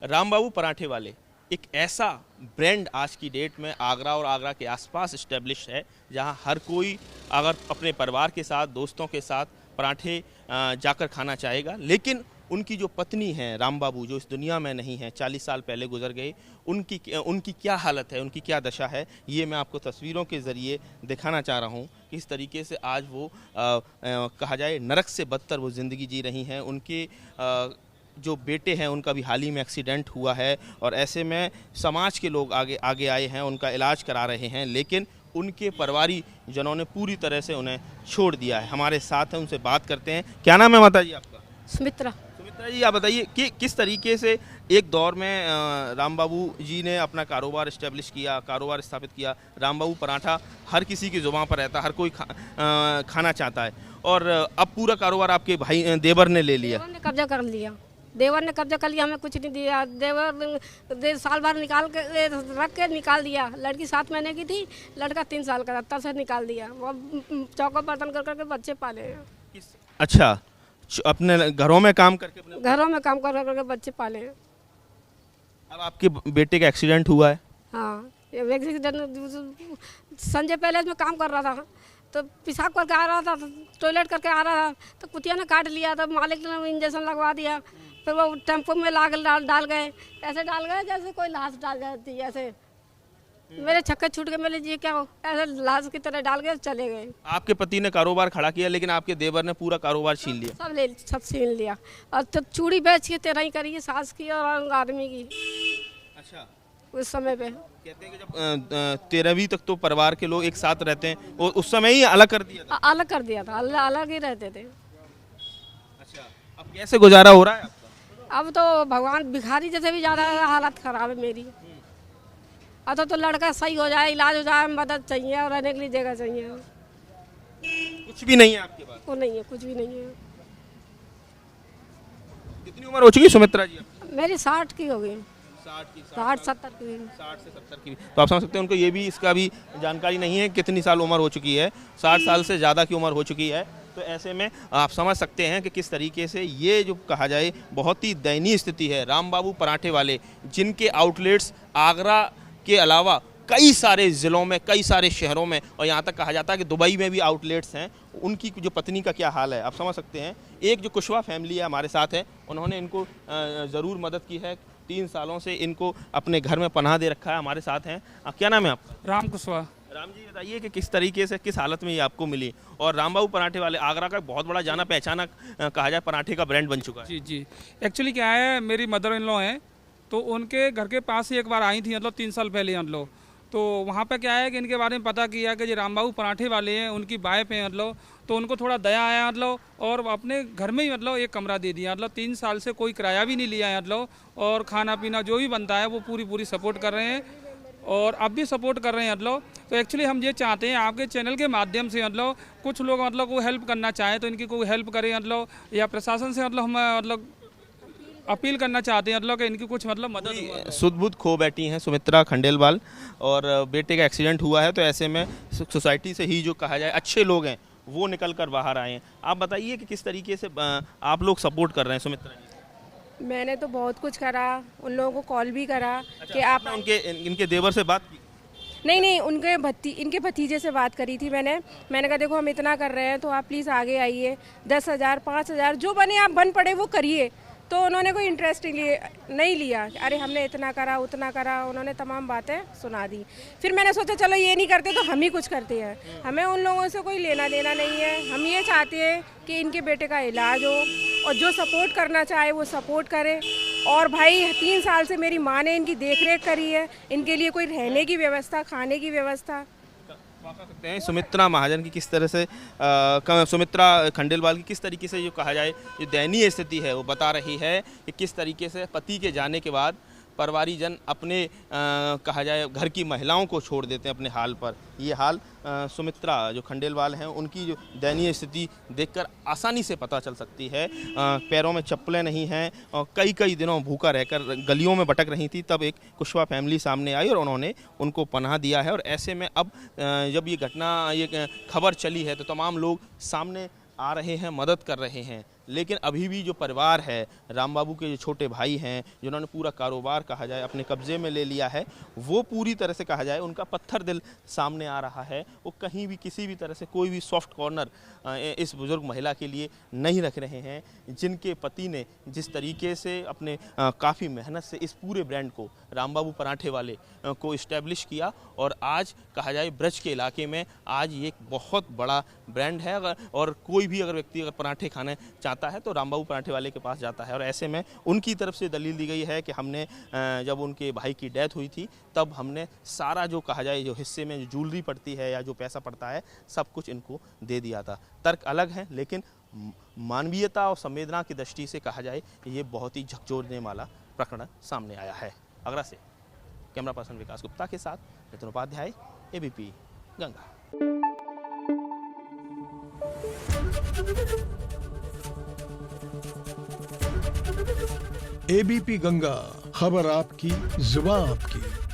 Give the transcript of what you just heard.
रामबाबू पराठे वाले एक ऐसा ब्रांड आज की डेट में आगरा और आगरा के आसपास इस्टेब्लिश है, जहां हर कोई अगर अपने परिवार के साथ दोस्तों के साथ पराठे जाकर खाना चाहेगा। लेकिन उनकी जो पत्नी है रामबाबू, जो इस दुनिया में नहीं है, 40 साल पहले गुजर गए, उनकी क्या हालत है, उनकी क्या दशा है, ये मैं आपको तस्वीरों के ज़रिए दिखाना चाह रहा हूँ। किस तरीके से आज वो कहा जाए नरक से बदतर वो ज़िंदगी जी रही हैं। उनके जो बेटे हैं उनका भी हाल ही में एक्सीडेंट हुआ है और ऐसे में समाज के लोग आगे आए हैं, उनका इलाज करा रहे हैं, लेकिन उनके परिवारी जनों ने पूरी तरह से उन्हें छोड़ दिया है। हमारे साथ हैं, उनसे बात करते हैं। क्या नाम है माता जी आपका? सुमित्रा। सुमित्रा जी, आप बताइए कि किस तरीके से एक दौर में रामबाबू जी ने अपना कारोबार इस्टेब्लिश किया, कारोबार स्थापित किया। रामबाबू पराठा हर किसी की जुबान पर रहता, हर कोई खाना चाहता है, और अब पूरा कारोबार आपके भाई देवर ने ले लिया। देवर ने कब्जा कर लिया। देवर ने कब्जा कर लिया, हमें कुछ नहीं दिया। देवर साल भर निकाल के रख के निकाल दिया। लड़की 7 महीने की थी, लड़का 3 साल का था, तब से निकाल दिया। वो चौका बर्तन कर करके बच्चे पाले हैं। अच्छा, अपने घरों में काम करके घरों में काम कर करके बच्चे पाले हैं। अब आपके बेटे का एक्सीडेंट हुआ है? हाँ, संजय पैलेस में काम कर रहा था, तो पेशाब करके आ रहा था, टॉयलेट करके आ रहा था, तो कुतिया ने काट लिया। तो मालिक ने इंजेक्शन लगवा दिया। फिर वो टेम्पो में डाल गए, ऐसे डाल गए जैसे कोई लाश डाल जाती है। ऐसे मेरे छक्के छूट गए। मेरे जी क्या हो, ऐसे लाश की तरह डाल गए, चले गए। आपके पति ने कारोबार खड़ा किया, लेकिन आपके देवर ने पूरा कारोबार छीन लिया। सब छीन लिया। और तो चूड़ी बेच के 13 ही करी है, सास की और आदमी की। अच्छा, उस समय पे कहते हैं कि जब 13वीं तक तो परिवार के लोग एक साथ रहते हैं, और उस समय ही अलग कर दिया था। अलग कर दिया था, अलग ही रहते थे। अच्छा, अब कैसे गुजारा हो रहा है आपका? अब तो भगवान भिखारी जैसे भी ज़्यादा हालत खराब है मेरी। अब तो लड़का सही हो जाए, इलाज हो जाए, मदद चाहिए और रहने के लिए जगह चाहिए। कुछ भी नहीं है आपके पास? वो नहीं है, कुछ भी नहीं है। कितनी उम्र हो चुकी है सुमित्रा जी? मेरी 60 की हो गई। 60 70 की। 60 से 70 की। तो आप समझ सकते हैं, उनको ये भी इसका भी जानकारी नहीं है कितनी साल उम्र हो चुकी है। 60 साल से ज़्यादा की उम्र हो चुकी है। तो ऐसे में आप समझ सकते हैं कि किस तरीके से ये जो कहा जाए बहुत ही दयनीय स्थिति है। रामबाबू पराठे वाले, जिनके आउटलेट्स आगरा के अलावा कई सारे ज़िलों में, कई सारे शहरों में, और यहाँ तक कहा जाता है कि दुबई में भी आउटलेट्स हैं, उनकी जो पत्नी का क्या हाल है आप समझ सकते हैं। एक जो कुशवाहा फैमिली है हमारे साथ है, उन्होंने इनको ज़रूर मदद की है। 3 सालों से इनको अपने घर में पनाह दे रखा है। हमारे साथ हैं। क्या नाम है आपका? राम कुशवाहा। राम जी, बताइए कि किस तरीके से, किस हालत में ये आपको मिली? और रामबाबू पराठे वाले आगरा का बहुत बड़ा जाना पहचाना कहा जाए पराठे का ब्रांड बन चुका है। जी जी, एक्चुअली क्या है, मेरी मदर इन लॉ हैं, तो उनके घर के पास ही एक बार आई थी, मतलब 3 साल पहले मतलब। तो वहाँ पे क्या है कि इनके बारे में पता किया कि जो रामबाबू पराठे वाले हैं, उनकी वाइफ हैं मतलब। तो उनको थोड़ा दया आया मतलब, और अपने घर में ही मतलब एक कमरा दे दिया मतलब। 3 साल से कोई किराया भी नहीं लिया है मतलब, और खाना पीना जो भी बनता है वो पूरी सपोर्ट कर रहे हैं, और अब भी सपोर्ट कर रहे हैं मतलब। तो एक्चुअली हम ये चाहते हैं आपके चैनल के माध्यम से मतलब कुछ लोग मतलब को हेल्प करना चाहें तो इनकी कोई हेल्प करें मतलब, या प्रशासन से मतलब हम मतलब अपील करना चाहते हैं मतलब कि इनकी कुछ मतलब मदद। सुध बुध खो बैठी हैं सुमित्रा खंडेलवाल, और बेटे का एक्सीडेंट हुआ है। तो ऐसे में सोसाइटी से ही जो कहा जाए अच्छे लोग हैं वो निकल कर बाहर आए हैं। आप बताइए कि किस तरीके से आप लोग सपोर्ट कर रहे हैं सुमित्रा जी? मैंने तो बहुत कुछ करा, उन लोगों को कॉल भी करा। अच्छा, कि आप इनके देवर से बात की? नहीं, इनके भतीजे से बात करी थी मैंने कहा देखो हम इतना कर रहे हैं तो आप प्लीज़ आगे आइए, 10,000 5,000 जो बने आप बन पड़े वो करिए। तो उन्होंने कोई इंटरेस्ट नहीं लिया। अरे हमने इतना करा उतना करा, उन्होंने तमाम बातें सुना दी। फिर मैंने सोचा चलो ये नहीं करते तो हम ही कुछ करते हैं। हमें उन लोगों से कोई लेना देना नहीं है। हम ये चाहते हैं कि इनके बेटे का इलाज हो, और जो सपोर्ट करना चाहे वो सपोर्ट करे। और भाई 3 साल से मेरी माँ ने इनकी देखरेख करी है, इनके लिए कोई रहने की व्यवस्था, खाने की व्यवस्था। कह सकते हैं सुमित्रा महाजन की किस तरह से सुमित्रा खंडेलवाल की किस तरीके से जो कहा जाए जो दयनीय स्थिति है वो बता रही है कि किस तरीके से पति के जाने के बाद परिवारीजन अपने कहा जाए घर की महिलाओं को छोड़ देते हैं अपने हाल पर। ये हाल सुमित्रा जो खंडेलवाल हैं उनकी जो दयनीय स्थिति देखकर आसानी से पता चल सकती है। पैरों में चप्पलें नहीं हैं और कई दिनों भूखा रहकर गलियों में भटक रही थी, तब एक कुशवाहा फैमिली सामने आई और उन्होंने उनको पनाह दिया है। और ऐसे में अब जब ये घटना, ये खबर चली है तो तमाम लोग सामने आ रहे हैं, मदद कर रहे हैं। लेकिन अभी भी जो परिवार है, राम बाबू के जो छोटे भाई हैं, जिन्होंने पूरा कारोबार कहा जाए अपने कब्जे में ले लिया है, वो पूरी तरह से कहा जाए उनका पत्थर दिल सामने आ रहा है। वो कहीं भी किसी भी तरह से कोई भी सॉफ्ट कॉर्नर इस बुजुर्ग महिला के लिए नहीं रख रहे हैं, जिनके पति ने जिस तरीके से अपने काफ़ी मेहनत से इस पूरे ब्रांड को, राम बाबू पराठे वाले को इस्टेब्लिश किया। और आज कहा जाए ब्रज के इलाके में आज ये एक बहुत बड़ा ब्रांड है। और कोई भी अगर व्यक्ति अगर पराठे खाने चाहता है तो राम बाबू पराठे वाले के पास जाता है। और ऐसे में उनकी तरफ से दलील दी गई है कि हमने जब उनके भाई की डेथ हुई थी तब हमने सारा जो कहा जाए जो हिस्से में जो ज्वेलरी पड़ती है या जो पैसा पड़ता है सब कुछ इनको दे दिया था। तर्क अलग है, लेकिन मानवीयता और संवेदना की दृष्टि से कहा जाए ये बहुत ही झकझोरने वाला प्रकरण सामने आया है। आगरा से कैमरा पर्सन विकास गुप्ता के साथ नितिन उपाध्याय, एबीपी गंगा। एबीपी गंगा, खबर आपकी, जुबान आपकी।